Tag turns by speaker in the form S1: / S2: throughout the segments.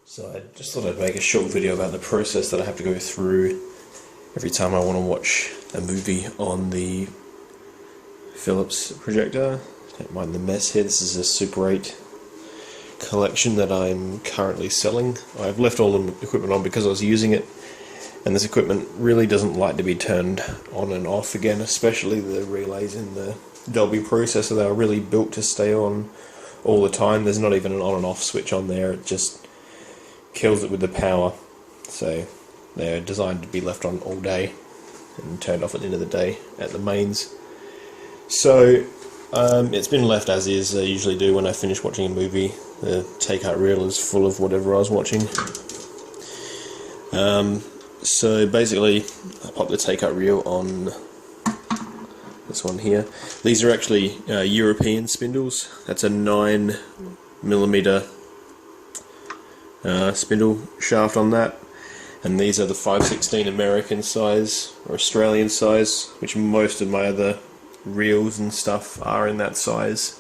S1: So I just thought I'd make a short video about the process that I have to go through every time I want to watch a movie on the Philips projector. Don't mind the mess here, this is a Super 8 collection that I'm currently selling. I've left all the equipment on because I was using it, and this equipment really doesn't like to be turned on and off again, especially the relays in the Dolby processor. They are really built to stay on all the time. There's not even an on and off switch on there, it just kills it with the power. So they're designed to be left on all day and turned off at the end of the day at the mains. So it's been left as is. I usually do when I finish watching a movie. The take-out reel is full of whatever I was watching. So basically I pop the take-out reel on this one here. These are actually European spindles. That's a 9mm spindle shaft on that, and these are the 5/16 American size or Australian size, which most of my other reels and stuff are in that size.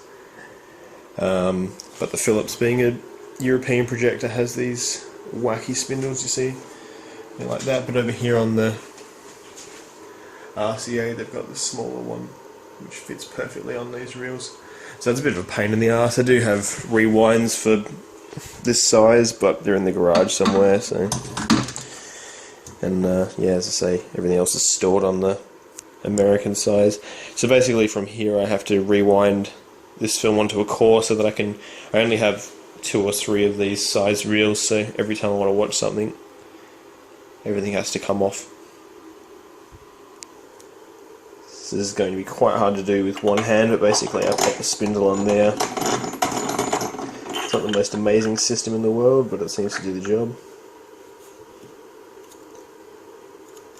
S1: But the Philips, being a European projector, has these wacky spindles, you see, they're like that. But over here on the RCA they've got the smaller one which fits perfectly on these reels, so it's a bit of a pain in the arse. I do have rewinds for this size, but they're in the garage somewhere. So, and yeah, as I say, everything else is stored on the American size. So basically from here I have to rewind this film onto a core so that I only have 2 or 3 of these size reels, so every time I want to watch something everything has to come off. So this is going to be quite hard to do with one hand, but basically I pop the spindle on there. It's not the most amazing system in the world, but it seems to do the job.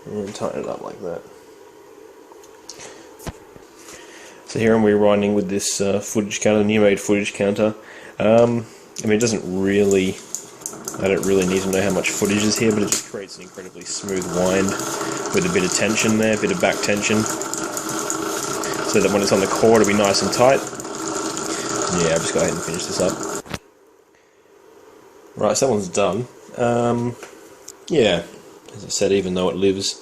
S1: And tighten it up like that. So here I'm rewinding with this footage counter, new made footage counter. I mean, it doesn't really, I don't really need to know how much footage is here, but it just creates an incredibly smooth wind with a bit of tension there, a bit of back tension, so that when it's on the core it'll be nice and tight. Yeah, I'll just go ahead and finish this up. Right, so that one's done. Yeah, as I said, even though it lives,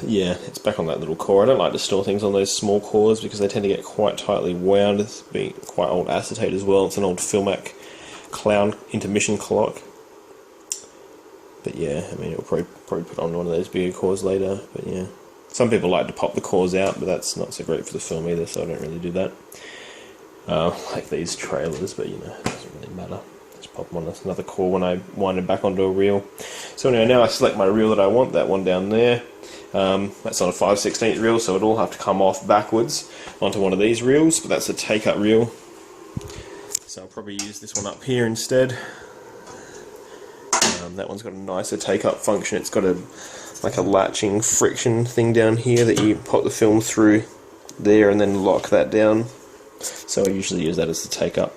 S1: yeah, it's back on that little core. I don't like to store things on those small cores because they tend to get quite tightly wound. It's being quite old acetate as well. It's an old Filmac clown intermission clock. But yeah, I mean, it'll probably put on one of those bigger cores later. But yeah, some people like to pop the cores out, but that's not so great for the film either, so I don't really do that. Like these trailers, but you know, it doesn't really matter. Just pop them on another core when I wind it back onto a reel. So anyway, now I select my reel that I want, that one down there. That's on a 5/16 reel, so it'll all have to come off backwards onto one of these reels, but that's a take-up reel. So I'll probably use this one up here instead. That one's got a nicer take-up function. It's got like a latching friction thing down here that you pop the film through there and then lock that down. So I usually use that as the take-up.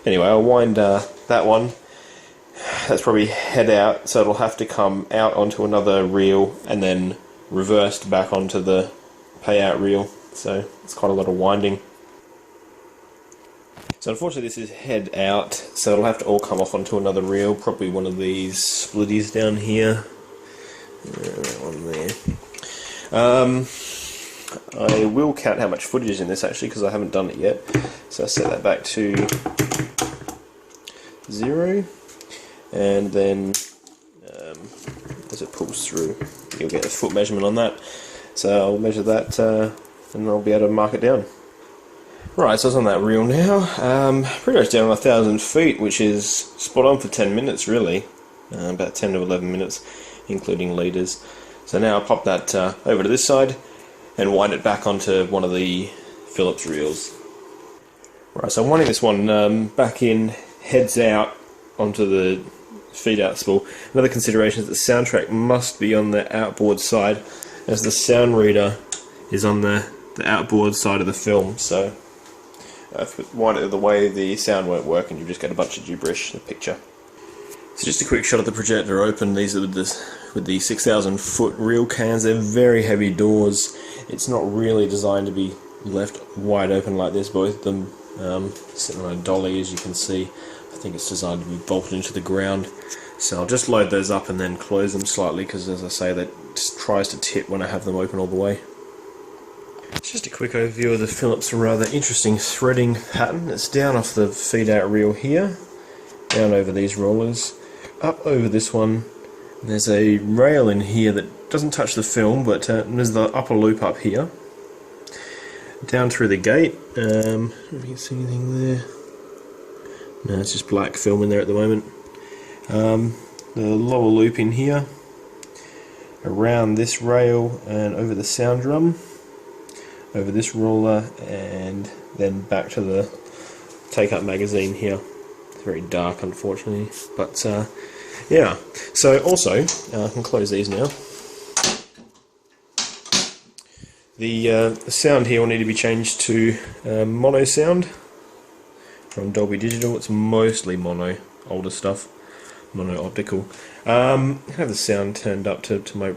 S1: Anyway, I'll wind that one. That's probably head out, so it'll have to come out onto another reel and then reversed back onto the payout reel. So it's quite a lot of winding. So unfortunately this is head out, so it'll have to all come off onto another reel, probably one of these splitties down here. That one there. I will count how much footage is in this actually, because I haven't done it yet. So I set that back to 0, and then as it pulls through you'll get a foot measurement on that. So I'll measure that and I'll be able to mark it down. Right, so it's on that reel now, pretty much down 1,000 feet, which is spot on for 10 minutes really, about 10 to 11 minutes including leaders. So now I'll pop that over to this side and wind it back onto one of the Philips reels. Right, so I'm winding this one back in, heads out onto the feed out spool. Another consideration is that the soundtrack must be on the outboard side, as the sound reader is on the outboard side of the film. So if you wind it the other way, the sound won't work and you just get a bunch of gibberish in the picture. So just a quick shot of the projector open. These are with the 6,000 foot reel cans. They're very heavy doors. It's not really designed to be left wide open like this. Both of them sitting on a dolly, as you can see. I think it's designed to be bolted into the ground. So I'll just load those up and then close them slightly, because as I say, that just tries to tip when I have them open all the way. It's just a quick overview of the Philips rather interesting threading pattern. It's down off the feed out reel here, down over these rollers, up over this one. There's a rail in here that doesn't touch the film, but there's the upper loop up here. Down through the gate, I don't know if you can see anything there. No, it's just black film in there at the moment. The lower loop in here, around this rail and over the sound drum, over this roller, and then back to the take-up magazine here. It's very dark, unfortunately, but yeah. So also, I can close these now. The sound here will need to be changed to mono sound from Dolby Digital. It's mostly mono, older stuff, mono optical. I have the sound turned up to my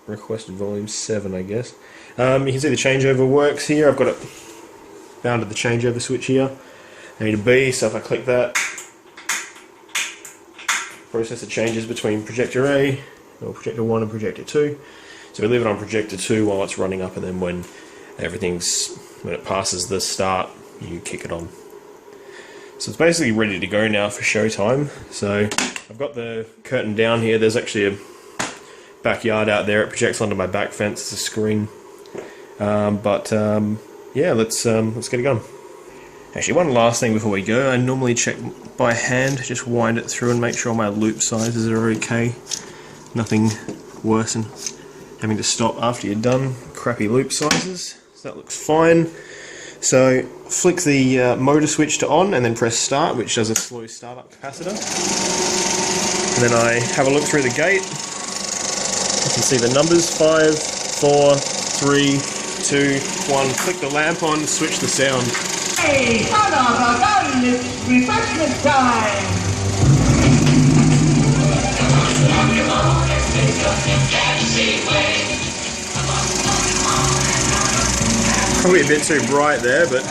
S1: requested volume 7, I guess. You can see the changeover works here. I've got it bound to the changeover switch here, A to B, so if I click that, processor changes between Projector A, or Projector 1 and Projector 2. So we leave it on Projector 2 while it's running up, and then when it passes the start, you kick it on. So it's basically ready to go now for showtime. So I've got the curtain down here. There's actually a backyard out there. It projects onto my back fence. It's a screen. Yeah, let's get it going. Actually, one last thing before we go. I normally check by hand, just wind it through and make sure my loop sizes are okay. Nothing worse than having to stop after you're done. Crappy loop sizes. So that looks fine. So flick the motor switch to on and then press start, which does a slow startup capacitor. And then I have a look through the gate. You can see the numbers: 5, 4, 3, 2, 1. Click the lamp on, switch the sound.
S2: Hey, son of a gun, it's refreshment time!
S1: Probably a bit too bright there, but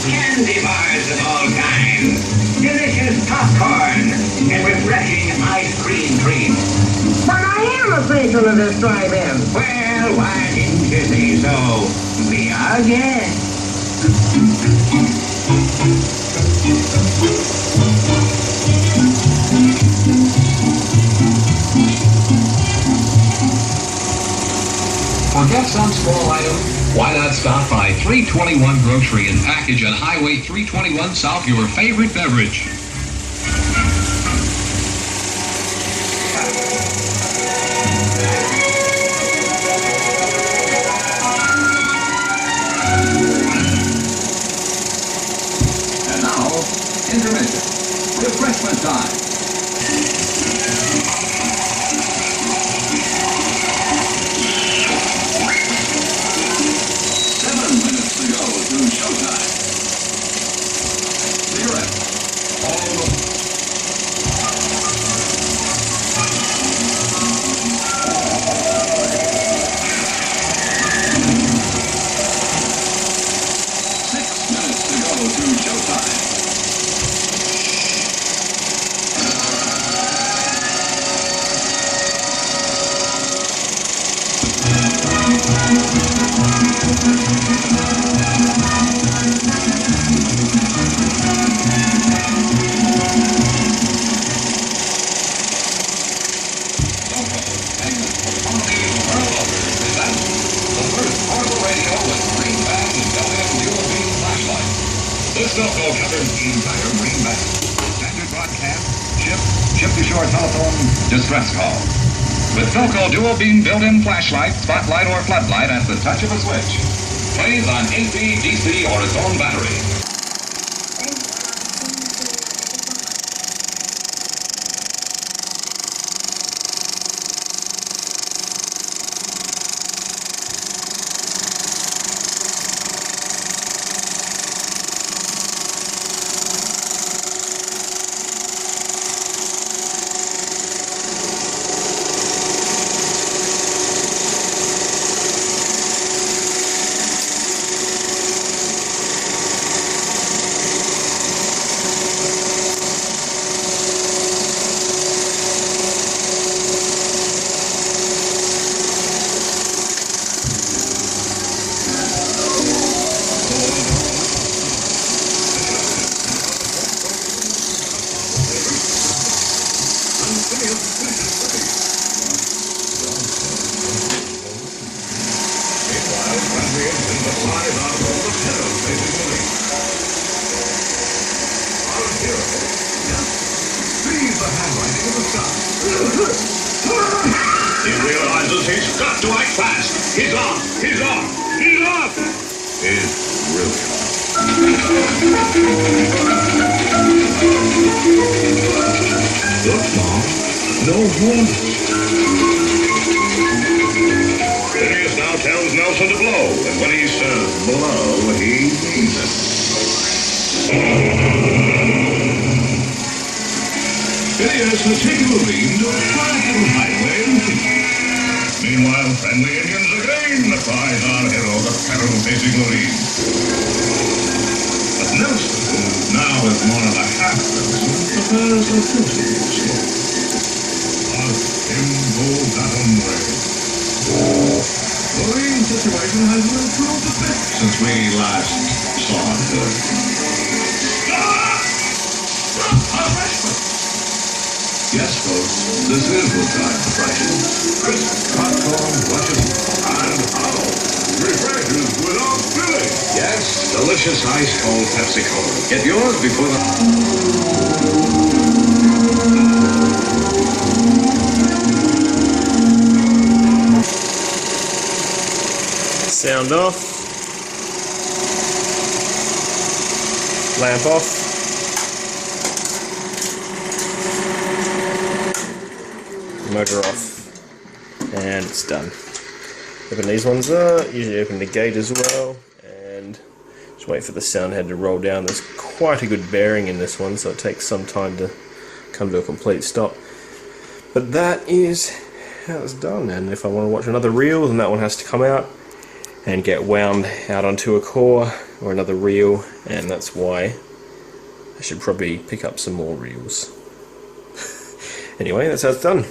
S2: candy bars of all kinds, delicious popcorn, and refreshing ice cream treats. But I am a patron of this drive-in. Well, why didn't you say so? We are guests.
S3: Forget some small item? Why not stop by 321 Grocery and package on Highway 321 South your favorite beverage. And now, intermission. Refreshment time. entire greenback. Standard broadcast, chip to shore telephone, distress call. With Philco dual beam built-in flashlight, spotlight, or floodlight at the touch of a switch. Plays on AC, DC, or its own battery.
S2: He realizes he's got to act fast. He's on. He's on. He's off. He's really on. Look, Mom. No warning. Phineas now tells Nelson to blow, and when he says blow, he means it. Phineas has taken the lead to a quiet little highway in Phoenix. Meanwhile, friendly Indians again apprise our hero the peril facing the lead. But Nelson, who now is more of a half-person, prefers a sensible slope. But him goes that way. The rain situation has improved a bit since we last saw her. Yes, folks, this is the time for prices. Crisp, popcorn, lunches, and how? Refreshers without filling. Yes, delicious ice-cold Pepsi Cola. Get yours before
S1: Sound off. Lamp off. Motor off, and it's done. Open these ones up, usually open the gate as well, and just wait for the sound head to roll down. There's quite a good bearing in this one, so it takes some time to come to a complete stop. But that is how it's done, and if I want to watch another reel, then that one has to come out and get wound out onto a core or another reel, and that's why I should probably pick up some more reels. Anyway, that's how it's done.